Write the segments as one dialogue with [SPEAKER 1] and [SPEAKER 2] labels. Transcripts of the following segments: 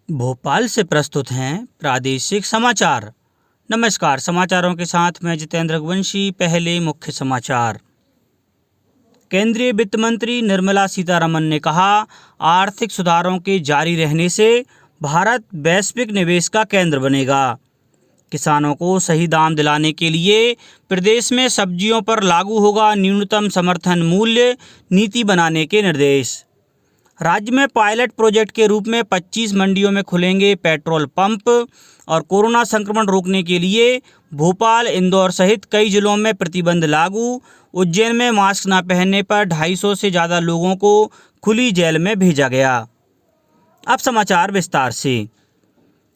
[SPEAKER 1] भोपाल से प्रस्तुत हैं प्रादेशिक समाचार। नमस्कार, समाचारों के साथ मैं जितेंद्र रघुवंशी। पहले मुख्य समाचार। केंद्रीय वित्त मंत्री निर्मला सीतारमण ने कहा, आर्थिक सुधारों के जारी रहने से भारत वैश्विक निवेश का केंद्र बनेगा। किसानों को सही दाम दिलाने के लिए प्रदेश में सब्जियों पर लागू होगा न्यूनतम समर्थन मूल्य, नीति बनाने के निर्देश। राज्य में पायलट प्रोजेक्ट के रूप में 25 मंडियों में खुलेंगे पेट्रोल पंप। और कोरोना संक्रमण रोकने के लिए भोपाल, इंदौर सहित कई जिलों में प्रतिबंध लागू। उज्जैन में मास्क न पहनने पर 250 से ज़्यादा लोगों को खुली जेल में भेजा गया। अब समाचार विस्तार से।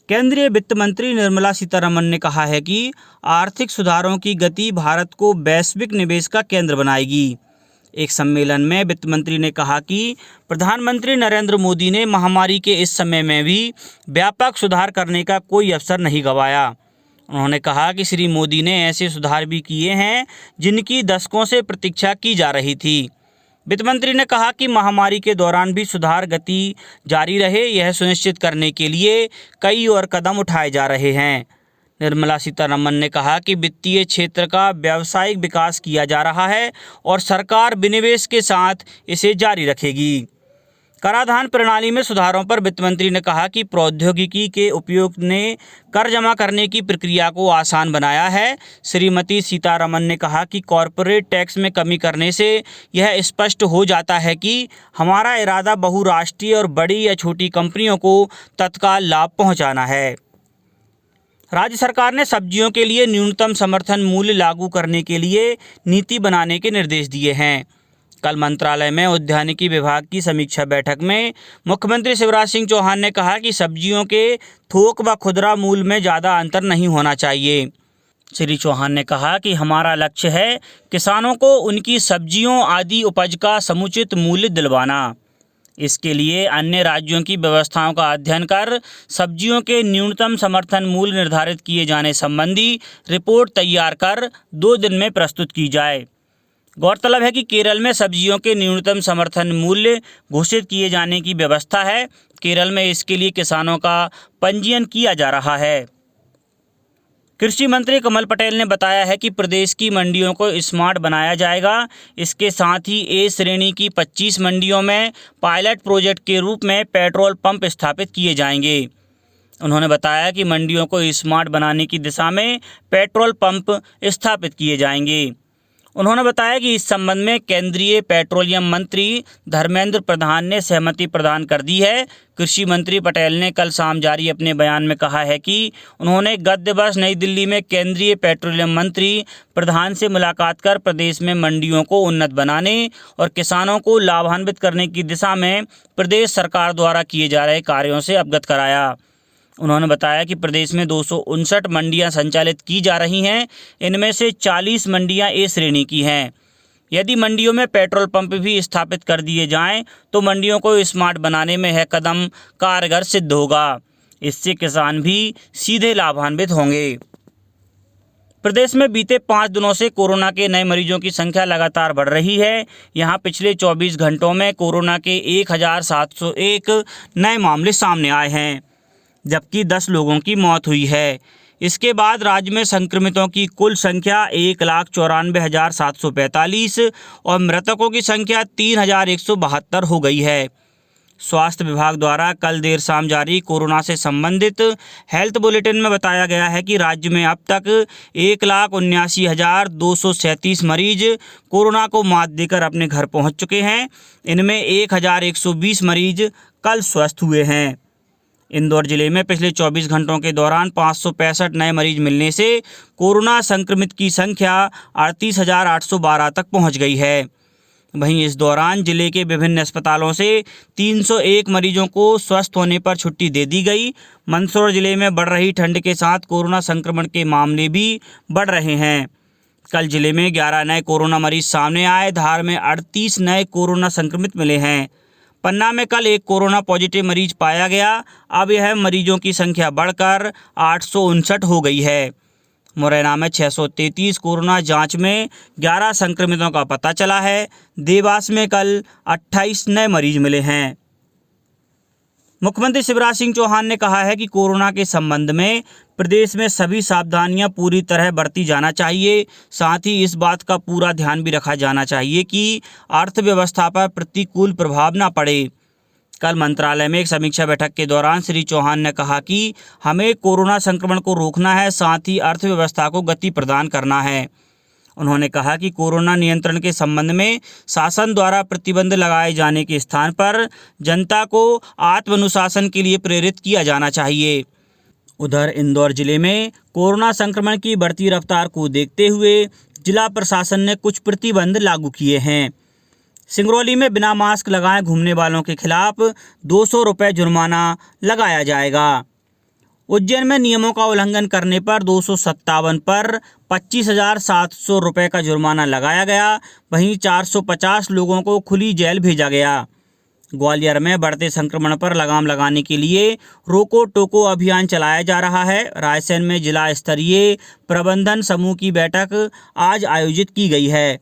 [SPEAKER 1] केंद्रीय वित्त मंत्री निर्मला सीतारमण ने कहा है कि आर्थिक सुधारों की गति भारत को वैश्विक निवेश का केंद्र बनाएगी। एक सम्मेलन में वित्त मंत्री ने कहा कि प्रधानमंत्री नरेंद्र मोदी ने महामारी के इस समय में भी व्यापक सुधार करने का कोई अवसर नहीं गंवाया। उन्होंने कहा कि श्री मोदी ने ऐसे सुधार भी किए हैं जिनकी दशकों से प्रतीक्षा की जा रही थी। वित्त मंत्री ने कहा कि महामारी के दौरान भी सुधार गति जारी रहे, यह सुनिश्चित करने के लिए कई और कदम उठाए जा रहे हैं। निर्मला सीतारमण ने कहा कि वित्तीय क्षेत्र का व्यावसायिक विकास किया जा रहा है और सरकार विनिवेश के साथ इसे जारी रखेगी। कराधान प्रणाली में सुधारों पर वित्त मंत्री ने कहा कि प्रौद्योगिकी के उपयोग ने कर जमा करने की प्रक्रिया को आसान बनाया है। श्रीमती सीतारमण ने कहा कि कॉरपोरेट टैक्स में कमी करने से यह स्पष्ट हो जाता है कि हमारा इरादा बहुराष्ट्रीय और बड़ी या छोटी कंपनियों को तत्काल लाभ पहुंचाना है। राज्य सरकार ने सब्जियों के लिए न्यूनतम समर्थन मूल्य लागू करने के लिए नीति बनाने के निर्देश दिए हैं। कल मंत्रालय में उद्यानिकी विभाग की समीक्षा बैठक में मुख्यमंत्री शिवराज सिंह चौहान ने कहा कि सब्जियों के थोक व खुदरा मूल्य में ज़्यादा अंतर नहीं होना चाहिए। श्री चौहान ने कहा कि हमारा लक्ष्य है किसानों को उनकी सब्जियों आदि उपज का समुचित मूल्य दिलवाना। इसके लिए अन्य राज्यों की व्यवस्थाओं का अध्ययन कर सब्जियों के न्यूनतम समर्थन मूल्य निर्धारित किए जाने संबंधी रिपोर्ट तैयार कर 2 दिन में प्रस्तुत की जाए। गौरतलब है कि केरल में सब्जियों के न्यूनतम समर्थन मूल्य घोषित किए जाने की व्यवस्था है। केरल में इसके लिए किसानों का पंजीयन किया जा रहा है। कृषि मंत्री कमल पटेल ने बताया है कि प्रदेश की मंडियों को स्मार्ट बनाया जाएगा। इसके साथ ही ए श्रेणी की 25 मंडियों में पायलट प्रोजेक्ट के रूप में पेट्रोल पंप स्थापित किए जाएंगे। उन्होंने बताया कि मंडियों को स्मार्ट बनाने की दिशा में पेट्रोल पंप स्थापित किए जाएंगे। उन्होंने बताया कि इस संबंध में केंद्रीय पेट्रोलियम मंत्री धर्मेंद्र प्रधान ने सहमति प्रदान कर दी है। कृषि मंत्री पटेल ने कल शाम जारी अपने बयान में कहा है कि उन्होंने गत दिवस नई दिल्ली में केंद्रीय पेट्रोलियम मंत्री प्रधान से मुलाकात कर प्रदेश में मंडियों को उन्नत बनाने और किसानों को लाभान्वित करने की दिशा में प्रदेश सरकार द्वारा किए जा रहे कार्यों से अवगत कराया। उन्होंने बताया कि प्रदेश में 259 मंडियां संचालित की जा रही हैं। इनमें से 40 मंडियां ए श्रेणी की हैं। यदि मंडियों में पेट्रोल पंप भी स्थापित कर दिए जाएं तो मंडियों को स्मार्ट बनाने में यह कदम कारगर सिद्ध होगा। इससे किसान भी सीधे लाभान्वित होंगे। प्रदेश में बीते 5 दिनों से कोरोना के नए मरीजों की संख्या लगातार बढ़ रही है। यहां पिछले 24 घंटों में कोरोना के 1701 नए मामले सामने आए हैं, जबकि 10 लोगों की मौत हुई है। इसके बाद राज्य में संक्रमितों की कुल संख्या 1,94,745 और मृतकों की संख्या 3,172 हो गई है। स्वास्थ्य विभाग द्वारा कल देर शाम जारी कोरोना से संबंधित हेल्थ बुलेटिन में बताया गया है कि राज्य में अब तक 1,79,237 मरीज कोरोना को मात देकर अपने घर पहुंच चुके हैं। इनमें 1,120 मरीज कल स्वस्थ हुए हैं। इंदौर जिले में पिछले 24 घंटों के दौरान 565 नए मरीज मिलने से कोरोना संक्रमित की संख्या 38,812 तक पहुंच गई है। वहीं इस दौरान जिले के विभिन्न अस्पतालों से 301 मरीजों को स्वस्थ होने पर छुट्टी दे दी गई। मंदसौर जिले में बढ़ रही ठंड के साथ कोरोना संक्रमण के मामले भी बढ़ रहे हैं। कल जिले में 11 नए कोरोना मरीज सामने आए। धार में 38 नए कोरोना संक्रमित मिले हैं। पन्ना में कल एक कोरोना पॉजिटिव मरीज पाया गया। अब यह मरीजों की संख्या बढ़कर 859 हो गई है। मुरैना में 633 कोरोना जांच में 11 संक्रमितों का पता चला है। देवास में कल 28 नए मरीज मिले हैं। मुख्यमंत्री शिवराज सिंह चौहान ने कहा है कि कोरोना के संबंध में प्रदेश में सभी सावधानियां पूरी तरह बरती जाना चाहिए। साथ ही इस बात का पूरा ध्यान भी रखा जाना चाहिए कि अर्थव्यवस्था पर प्रतिकूल प्रभाव न पड़े। कल मंत्रालय में एक समीक्षा बैठक के दौरान श्री चौहान ने कहा कि हमें कोरोना संक्रमण को रोकना है, साथ ही अर्थव्यवस्था को गति प्रदान करना है। उन्होंने कहा कि कोरोना नियंत्रण के संबंध में शासन द्वारा प्रतिबंध लगाए जाने के स्थान पर जनता को आत्मानुशासन के लिए प्रेरित किया जाना चाहिए। उधर इंदौर जिले में कोरोना संक्रमण की बढ़ती रफ्तार को देखते हुए जिला प्रशासन ने कुछ प्रतिबंध लागू किए हैं। सिंगरौली में बिना मास्क लगाए घूमने वालों के खिलाफ 200 रुपये जुर्माना लगाया जाएगा। उज्जैन में नियमों का उल्लंघन करने पर 257 पर 25,700 रुपये का जुर्माना लगाया गया। वहीं 450 लोगों को खुली जेल भेजा गया। ग्वालियर में बढ़ते संक्रमण पर लगाम लगाने के लिए रोको टोको अभियान चलाया जा रहा है। रायसेन में जिला स्तरीय प्रबंधन समूह की बैठक आज आयोजित की गई है।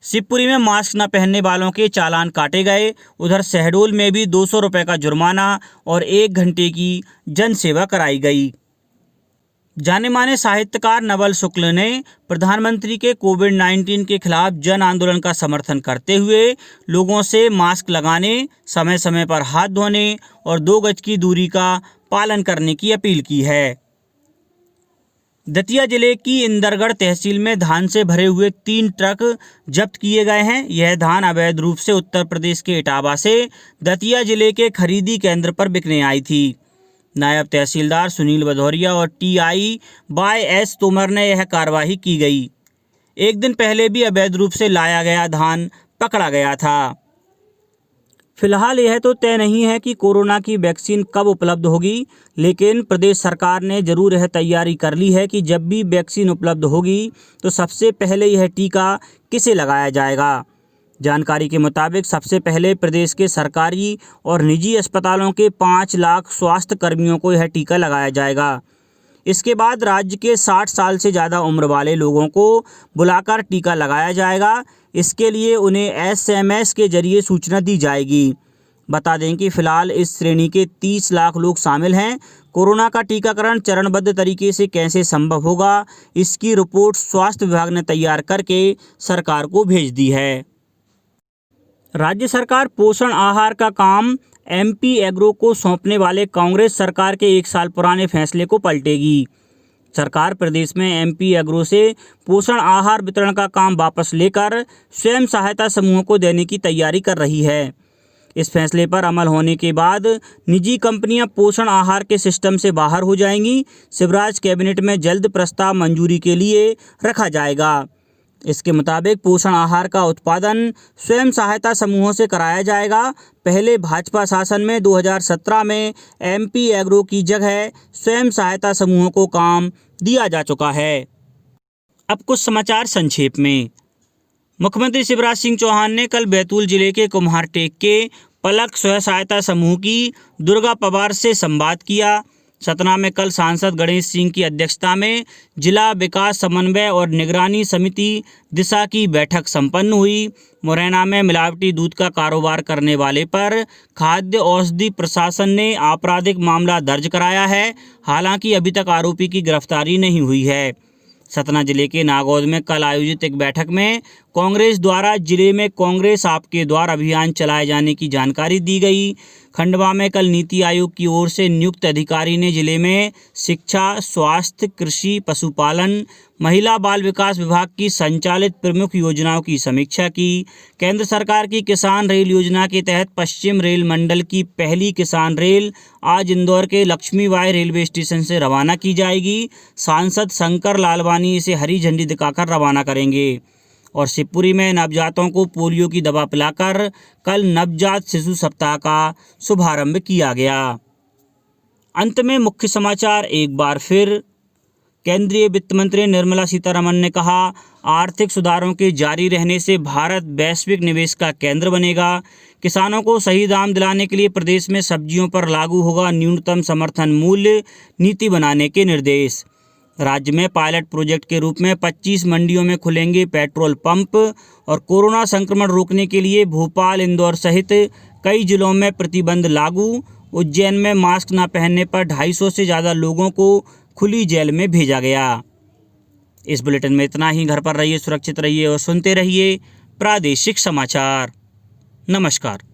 [SPEAKER 1] शिवपुरी में मास्क न पहनने वालों के चालान काटे गए। उधर शहडोल में भी 200 रुपये का जुर्माना और 1 घंटे की जनसेवा कराई गई। जाने माने साहित्यकार नवल शुक्ल ने प्रधानमंत्री के कोविड-19 के खिलाफ जन आंदोलन का समर्थन करते हुए लोगों से मास्क लगाने, समय समय पर हाथ धोने और 2 गज की दूरी का पालन करने की अपील की है। दतिया जिले की इंदरगढ़ तहसील में धान से भरे हुए 3 ट्रक जब्त किए गए हैं। यह धान अवैध रूप से उत्तर प्रदेश के इटावा से दतिया जिले के खरीदी केंद्र पर बिकने आई थी। नायब तहसीलदार सुनील भदौरिया और टीआई बाय एस तोमर ने यह कार्रवाई की गई। एक दिन पहले भी अवैध रूप से लाया गया धान पकड़ा गया था। फिलहाल यह तो तय नहीं है कि कोरोना की वैक्सीन कब उपलब्ध होगी, लेकिन प्रदेश सरकार ने जरूर यह तैयारी कर ली है कि जब भी वैक्सीन उपलब्ध होगी तो सबसे पहले यह टीका किसे लगाया जाएगा। जानकारी के मुताबिक सबसे पहले प्रदेश के सरकारी और निजी अस्पतालों के 5 लाख स्वास्थ्य कर्मियों को यह टीका लगाया जाएगा। इसके बाद राज्य के 60 साल से ज़्यादा उम्र वाले लोगों को बुलाकर टीका लगाया जाएगा। इसके लिए उन्हें SMS के जरिए सूचना दी जाएगी। बता दें कि फिलहाल इस श्रेणी के 30 लाख लोग शामिल हैं। कोरोना का टीकाकरण चरणबद्ध तरीके से कैसे संभव होगा, इसकी रिपोर्ट स्वास्थ्य विभाग ने तैयार करके सरकार को भेज दी है। राज्य सरकार पोषण आहार का काम MP एग्रो को सौंपने वाले कांग्रेस सरकार के 1 साल पुराने फैसले को पलटेगी। सरकार प्रदेश में MP एग्रो से पोषण आहार वितरण का काम वापस लेकर स्वयं सहायता समूहों को देने की तैयारी कर रही है। इस फैसले पर अमल होने के बाद निजी कंपनियां पोषण आहार के सिस्टम से बाहर हो जाएंगी। शिवराज कैबिनेट में जल्द प्रस्ताव मंजूरी के लिए रखा जाएगा। इसके मुताबिक पोषण आहार का उत्पादन स्वयं सहायता समूहों से कराया जाएगा। पहले भाजपा शासन में 2017 में MP एग्रो की जगह स्वयं सहायता समूहों को काम दिया जा चुका है। अब कुछ समाचार संक्षेप में। मुख्यमंत्री शिवराज सिंह चौहान ने कल बैतूल जिले के कुम्हारटेक के पलक स्वयं सहायता समूह की दुर्गा पवार से संवाद किया। सतना में कल सांसद गणेश सिंह की अध्यक्षता में जिला विकास समन्वय और निगरानी समिति दिशा की बैठक संपन्न हुई। मुरैना में मिलावटी दूध का कारोबार करने वाले पर खाद्य औषधि प्रशासन ने आपराधिक मामला दर्ज कराया है। हालांकि अभी तक आरोपी की गिरफ्तारी नहीं हुई है। सतना जिले के नागौद में कल आयोजित एक बैठक में कांग्रेस द्वारा जिले में कांग्रेस आपके द्वार अभियान चलाए जाने की जानकारी दी गई। खंडवा में कल नीति आयोग की ओर से नियुक्त अधिकारी ने जिले में शिक्षा, स्वास्थ्य, कृषि, पशुपालन, महिला बाल विकास विभाग की संचालित प्रमुख योजनाओं की समीक्षा की। केंद्र सरकार की किसान रेल योजना के तहत पश्चिम रेल मंडल की पहली किसान रेल आज इंदौर के लक्ष्मीबाई रेलवे स्टेशन से रवाना की जाएगी। सांसद शंकर लालवानी इसे हरी झंडी दिखाकर रवाना करेंगे। और शिवपुरी में नवजातों को पोलियो की दवा पिलाकर कल नवजात शिशु सप्ताह का शुभारंभ किया गया। अंत में मुख्य समाचार एक बार फिर। केंद्रीय वित्त मंत्री निर्मला सीतारमण ने कहा, आर्थिक सुधारों के जारी रहने से भारत वैश्विक निवेश का केंद्र बनेगा। किसानों को सही दाम दिलाने के लिए प्रदेश में सब्जियों पर लागू होगा न्यूनतम समर्थन मूल्य, नीति बनाने के निर्देश। राज्य में पायलट प्रोजेक्ट के रूप में 25 मंडियों में खुलेंगे पेट्रोल पंप। और कोरोना संक्रमण रोकने के लिए भोपाल, इंदौर सहित कई जिलों में प्रतिबंध लागू। उज्जैन में मास्क न पहनने पर 250 से ज़्यादा लोगों को खुली जेल में भेजा गया। इस बुलेटिन में इतना ही। घर पर रहिए, सुरक्षित रहिए और सुनते रहिए प्रादेशिक समाचार। नमस्कार।